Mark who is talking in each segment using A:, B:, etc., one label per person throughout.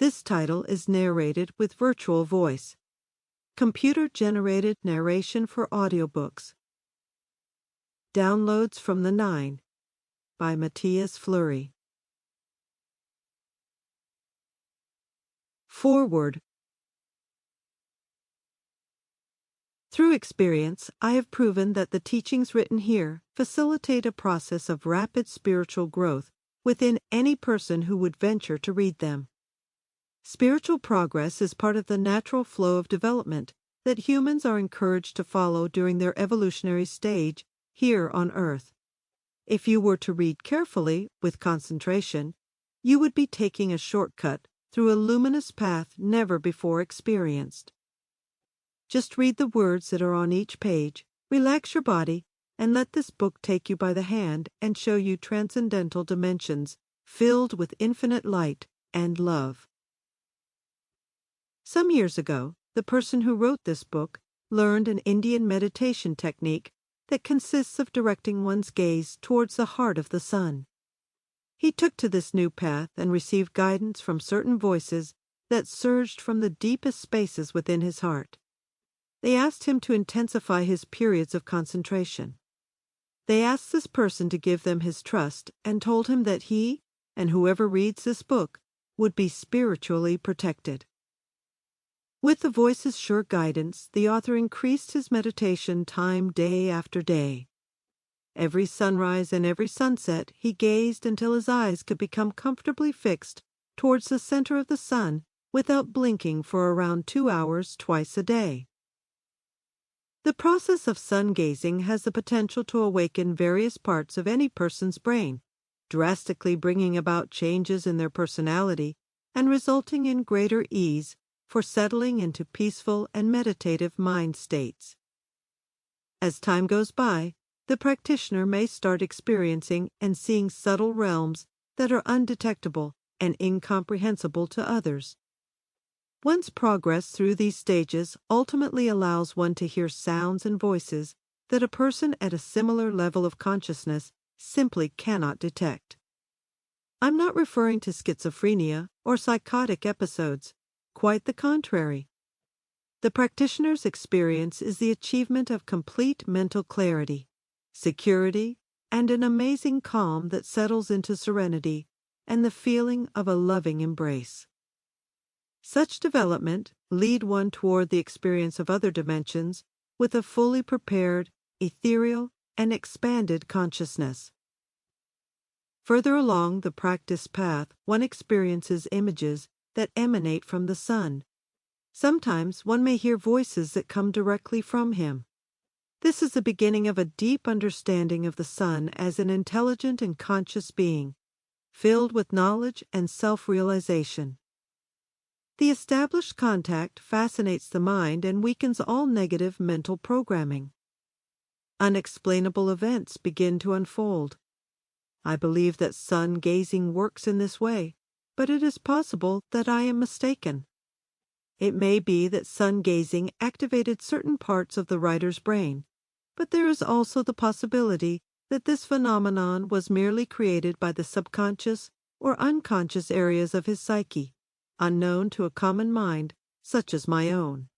A: This title is narrated with virtual voice. Computer-generated narration for audiobooks. Downloads from the 9 by Matias Flury. Forward. Through experience, I have proven that the teachings written here facilitate a process of rapid spiritual growth within any person who would venture to read them. Spiritual progress is part of the natural flow of development that humans are encouraged to follow during their evolutionary stage here on Earth. If you were to read carefully, with concentration, you would be taking a shortcut through a luminous path never before experienced. Just read the words that are on each page, relax your body, and let this book take you by the hand and show you transcendental dimensions filled with infinite light and love. Some years ago, the person who wrote this book learned an Indian meditation technique that consists of directing one's gaze towards the heart of the sun. He took to this new path and received guidance from certain voices that surged from the deepest spaces within his heart. They asked him to intensify his periods of concentration. They asked this person to give them his trust and told him that he, and whoever reads this book, would be spiritually protected. With the voice's sure guidance, the author increased his meditation time day after day. Every sunrise and every sunset he gazed until his eyes could become comfortably fixed towards the center of the sun without blinking for around 2 hours twice a day. The process of sun gazing has the potential to awaken various parts of any person's brain, drastically bringing about changes in their personality and resulting in greater ease for settling into peaceful and meditative mind states. As time goes by, the practitioner may start experiencing and seeing subtle realms that are undetectable and incomprehensible to others. One's progress through these stages ultimately allows one to hear sounds and voices that a person at a similar level of consciousness simply cannot detect. I'm not referring to schizophrenia or psychotic episodes. Quite the contrary. The practitioner's experience is the achievement of complete mental clarity, security, and an amazing calm that settles into serenity and the feeling of a loving embrace. Such development lead one toward the experience of other dimensions with a fully prepared, ethereal, and expanded consciousness. Further along the practice path, one experiences images that emanate from the sun. Sometimes one may hear voices that come directly from him. This is the beginning of a deep understanding of the sun as an intelligent and conscious being, filled with knowledge and self-realization. The established contact fascinates the mind and weakens all negative mental programming. Unexplainable events begin to unfold. I believe that sun gazing works in this way, but it is possible that I am mistaken. It may be that sun gazing activated certain parts of the writer's brain, but there is also the possibility that this phenomenon was merely created by the subconscious or unconscious areas of his psyche, unknown to a common mind such as my own.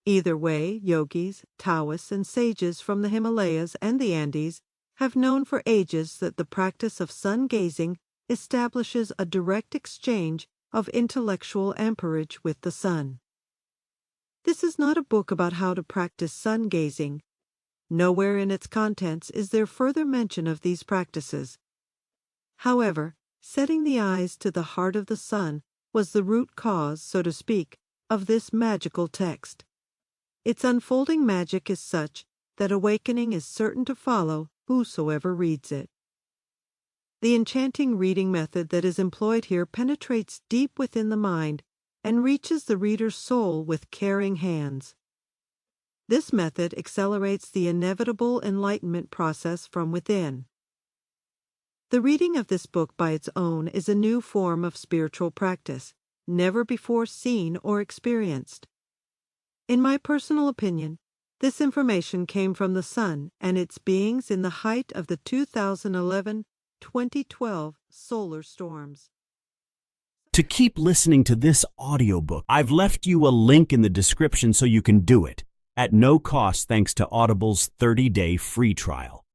A: Either way, yogis, Taoists, and sages from the Himalayas and the Andes have known for ages that the practice of sun gazing establishes a direct exchange of intellectual amperage with the sun. This is not a book about how to practice sun gazing. Nowhere in its contents is there further mention of these practices. However, setting the eyes to the heart of the sun was the root cause, so to speak, of this magical text. Its unfolding magic is such that awakening is certain to follow whosoever reads it. The enchanting reading method that is employed here penetrates deep within the mind and reaches the reader's soul with caring hands. This method accelerates the inevitable enlightenment process from within. The reading of this book by its own is a new form of spiritual practice, never before seen or experienced. In my personal opinion, this information came from the sun and its beings in the height of the 2011-2012 solar storms.
B: To keep listening to this audiobook, I've left you a link in the description so you can do it, at no cost thanks to Audible's 30-day free trial.